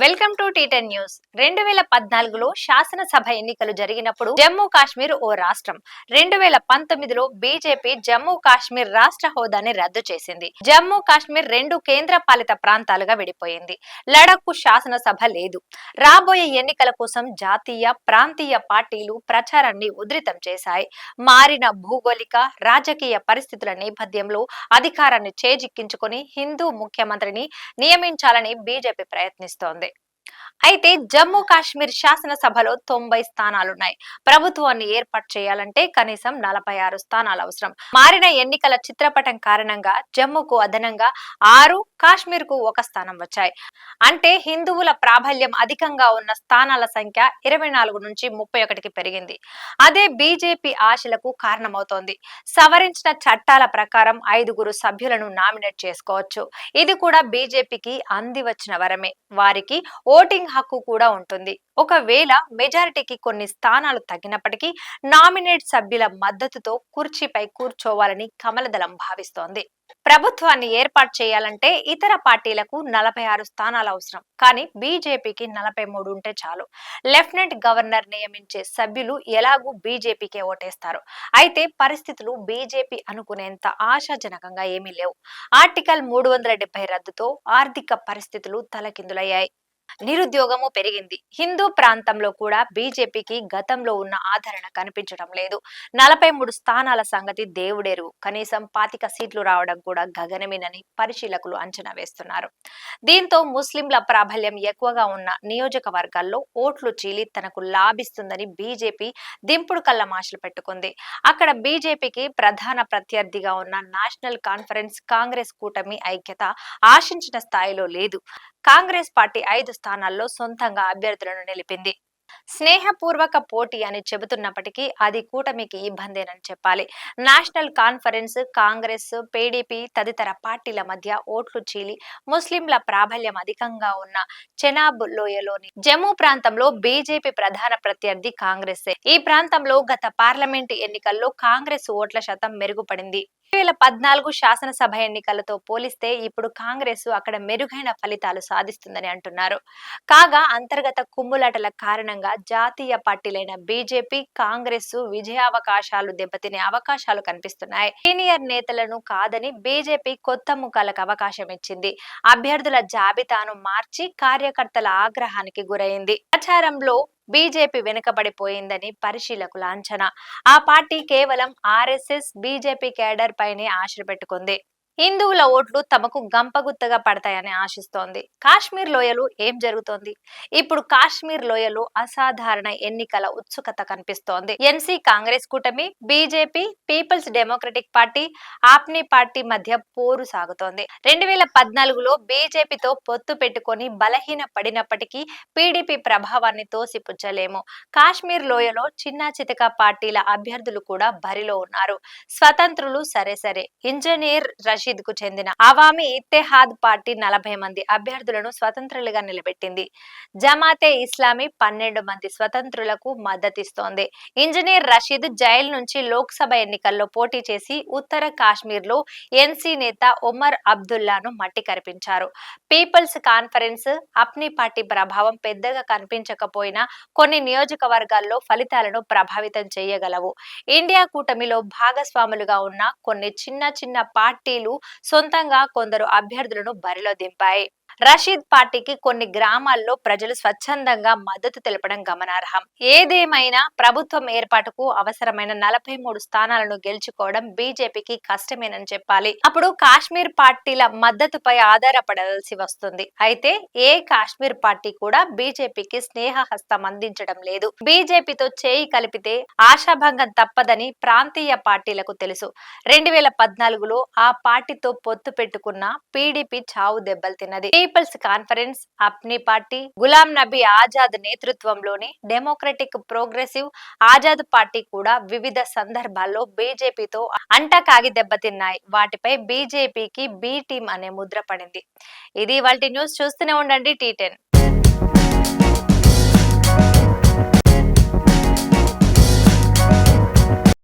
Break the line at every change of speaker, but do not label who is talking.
Welcome to టీ10 news. 2014లో శాసనసభ ఎన్నికలు జరిగినప్పుడు జమ్మూ కాశ్మీర్ ఓ రాష్ట్రం. 2019లో బీజేపీ జమ్మూ కాశ్మీర్ రాష్ట్ర హోదాని రద్దు చేసింది. జమ్మూ కాశ్మీర్ రెండు కేంద్ర పాలిత ప్రాంతాలుగా విడిపోయింది. లడఖ్కు శాసనసభ లేదు. రాబోయే ఎన్నికల కోసం జాతీయ, ప్రాంతీయ పార్టీలు ప్రచారాన్ని ఉధృతం చేశాయి. మారిన భౌగోళిక, రాజకీయ పరిస్థితుల నేపథ్యంలో అధికారాన్ని చేజిక్కించుకొని హిందూ ముఖ్యమంత్రిని నియమించాలని బీజేపీ ప్రయత్నిస్తోంది. అయితే జమ్మూ కాశ్మీర్ శాసనసభలో 90 స్థానాలున్నాయి. ప్రభుత్వాన్ని ఏర్పాటు చేయాలంటే కనీసం 46 స్థానాలు అవసరం. మారిన ఎన్నికల చిత్రపటం కారణంగా జమ్మూకు అదనంగా 6, కాశ్మీర్ కు 1 స్థానం వచ్చాయి. అంటే హిందువుల ప్రాబల్యం అధికంగా ఉన్న స్థానాల సంఖ్య 24 నుంచి 31కి పెరిగింది. అదే బీజేపీ ఆశలకు కారణమవుతోంది. సవరించిన చట్టాల ప్రకారం 5గురు సభ్యులను నామినేట్ చేసుకోవచ్చు. ఇది కూడా బీజేపీకి అంది వచ్చిన వరమే. వారికి ఓటింగ్ హక్కు కూడా ఉంటుంది. ఒకవేళ మెజారిటీకి కొన్ని స్థానాలు తగ్గినప్పటికీ నామినేట్ సభ్యుల మద్దతుతో కుర్చీపై కూర్చోవాలని కమలదళం భావిస్తోంది. ప్రభుత్వాన్ని ఏర్పాటు చేయాలంటే ఇతర పార్టీలకు 46 స్థానాలు అవసరం. కానీ బీజేపీకి 43 ఉంటే చాలు. లెఫ్టినెంట్ గవర్నర్ నియమించే సభ్యులు ఎలాగూ బీజేపీకే ఓటేస్తారు. అయితే పరిస్థితులు బీజేపీ అనుకునేంత ఆశాజనకంగా ఏమీ లేవు. ఆర్టికల్ 370 రద్దుతో ఆర్థిక పరిస్థితులు తలకిందులయ్యాయి. నిరుద్యోగము పెరిగింది. హిందూ ప్రాంతంలో కూడా బీజేపీకి గతంలో ఉన్న ఆదరణ కనిపించడం లేదు. 43 స్థానాల సంగతి దేవుడెరుగు. కనీసం 25 సీట్లు రావడం కూడా గగనమేనని పరిశీలకులు అంచనా వేస్తున్నారు. దీంతో ముస్లింల ప్రాబల్యం ఎక్కువగా ఉన్న నియోజకవర్గాల్లో ఓట్లు చీలి తనకు లాభిస్తుందని బీజేపీ దింపుడు కళ్ళ ఆశలు పెట్టుకుంది. అక్కడ బీజేపీకి ప్రధాన ప్రత్యర్థిగా ఉన్న నేషనల్ కాన్ఫరెన్స్, కాంగ్రెస్ కూటమి ఐక్యత ఆశించిన స్థాయిలో లేదు. కాంగ్రెస్ పార్టీ 5 స్థానాల్లో సొంతంగా అభ్యర్థులను నిలిపింది. స్నేహపూర్వక పోటీ అని చెబుతున్నప్పటికీ అది కూటమికి ఇబ్బందేనని చెప్పాలి. నేషనల్ కాన్ఫరెన్స్, కాంగ్రెస్, పీడీపీ తదితర పార్టీల మధ్య ఓట్లు చీలి ముస్లింల ప్రాబల్యం అధికంగా ఉన్న చెనాబ్ లోయలోని జమ్మూ ప్రాంతంలో బీజేపీ ప్రధాన ప్రత్యర్థి కాంగ్రెసే. ఈ ప్రాంతంలో గత పార్లమెంటు ఎన్నికల్లో కాంగ్రెస్ ఓట్ల శాతం మెరుగుపడింది. 2014 శాసనసభ ఎన్నికలతో పోలిస్తే ఇప్పుడు కాంగ్రెస్ అక్కడ మెరుగైన ఫలితాలు సాధిస్తుందని అంటున్నారు. కాగా అంతర్గత కుమ్ములాటల కారణంగా జాతీయ పార్టీలైన బీజేపీ, కాంగ్రెస్ విజయావకాశాలు దెబ్బతినే అవకాశాలు కనిపిస్తున్నాయి. సీనియర్ నేతలను కాదని బీజేపీ కొత్త ముఖాలకు అవకాశం ఇచ్చింది. అభ్యర్థుల జాబితాను మార్చి కార్యకర్తల ఆగ్రహానికి గురైంది. ప్రచారంలో బీజేపీ వెనుకబడిపోయిందని పరిశీలకుల అంచనా. ఆ పార్టీ కేవలం ఆర్ఎస్ఎస్, బీజేపీ కేడర్ పైనే ఆశలు పెట్టుకుంది. హిందువుల ఓట్లు తమకు గంపగుత్తగా పడతాయని ఆశిస్తోంది. కాశ్మీర్ లోయలో ఏం జరుగుతోంది? ఇప్పుడు కాశ్మీర్ లోయలో అసాధారణ ఎన్నికల ఉత్సుకత కనిపిస్తోంది. ఎన్సీ కాంగ్రెస్ కూటమి, BJP, People's Democratic Party, Apni Party మధ్య పోరు సాగుతోంది. 2014లో బీజేపీతో పొత్తు పెట్టుకొని బలహీన పడినప్పటికీ పీడీపీ ప్రభావాన్ని తోసిపుచ్చలేము. కాశ్మీర్ లోయలో చిన్నా చితక పార్టీల అభ్యర్థులు కూడా బరిలో ఉన్నారు. స్వతంత్రులు సరే, ఇంజనీర్ రషీద్ కు చెందిన అవామీ ఇత్తెహాద్ పార్టీ 40 మంది అభ్యర్థులను స్వతంత్రులుగా నిలబెట్టింది. జమాతే ఇస్లామీ 12 మంది స్వతంత్రులకు మద్దతిస్తోంది. ఇంజనీర్ రషీద్ జైలు నుంచి లోక్సభ ఎన్నికల్లో పోటీ చేసి ఉత్తర కాశ్మీర్ లో ఎన్సీ నేత ఒమర్ అబ్దుల్లాను మట్టి కరిపించారు. పీపుల్స్ కాన్ఫరెన్స్, అప్నీ పార్టీ ప్రభావం పెద్దగా కనిపించకపోయినా కొన్ని నియోజకవర్గాల్లో ఫలితాలను ప్రభావితం చేయగలవు. ఇండియా కూటమిలో భాగస్వాములుగా ఉన్న కొన్ని చిన్న పార్టీలు సొంతంగా కొందరు అభ్యర్థులను బరిలో దింపాయి. రషీద్ పార్టీకి కొన్ని గ్రామాల్లో ప్రజలు స్వచ్ఛందంగా మద్దతు తెలపడం గమనార్హం. ఏదేమైనా ప్రభుత్వం ఏర్పాటుకు అవసరమైన 43 స్థానాలను గెలుచుకోవడం బీజేపీకి కష్టమేనని చెప్పాలి. అప్పుడు కాశ్మీర్ పార్టీల మద్దతుపై ఆధారపడాల్సి వస్తుంది. అయితే ఏ కాశ్మీర్ పార్టీ కూడా బీజేపీకి స్నేహహస్తం అందించడం లేదు. బీజేపీతో చేయి కలిపితే ఆశాభంగం తప్పదని ప్రాంతీయ పార్టీలకు తెలుసు. 2014లో ఆ పార్టీతో పొత్తు పెట్టుకున్న పీడీపీ చావు దెబ్బలు తిన్నది. Peoples conference, అప్నీ party, Ghulam Nabi Azad నేతృత్వంలోని డెమోక్రటిక్ ప్రోగ్రెసివ్ ఆజాద్ పార్టీ కూడా వివిధ సందర్భాల్లో బీజేపీతో అంటకాగి దెబ్బతిన్నాయి. వాటిపై బీజేపీకి బి టీం అనే ముద్ర పడింది. ఇది ఇవాల్టి న్యూస్. చూస్తూనే ఉండండి టీ10.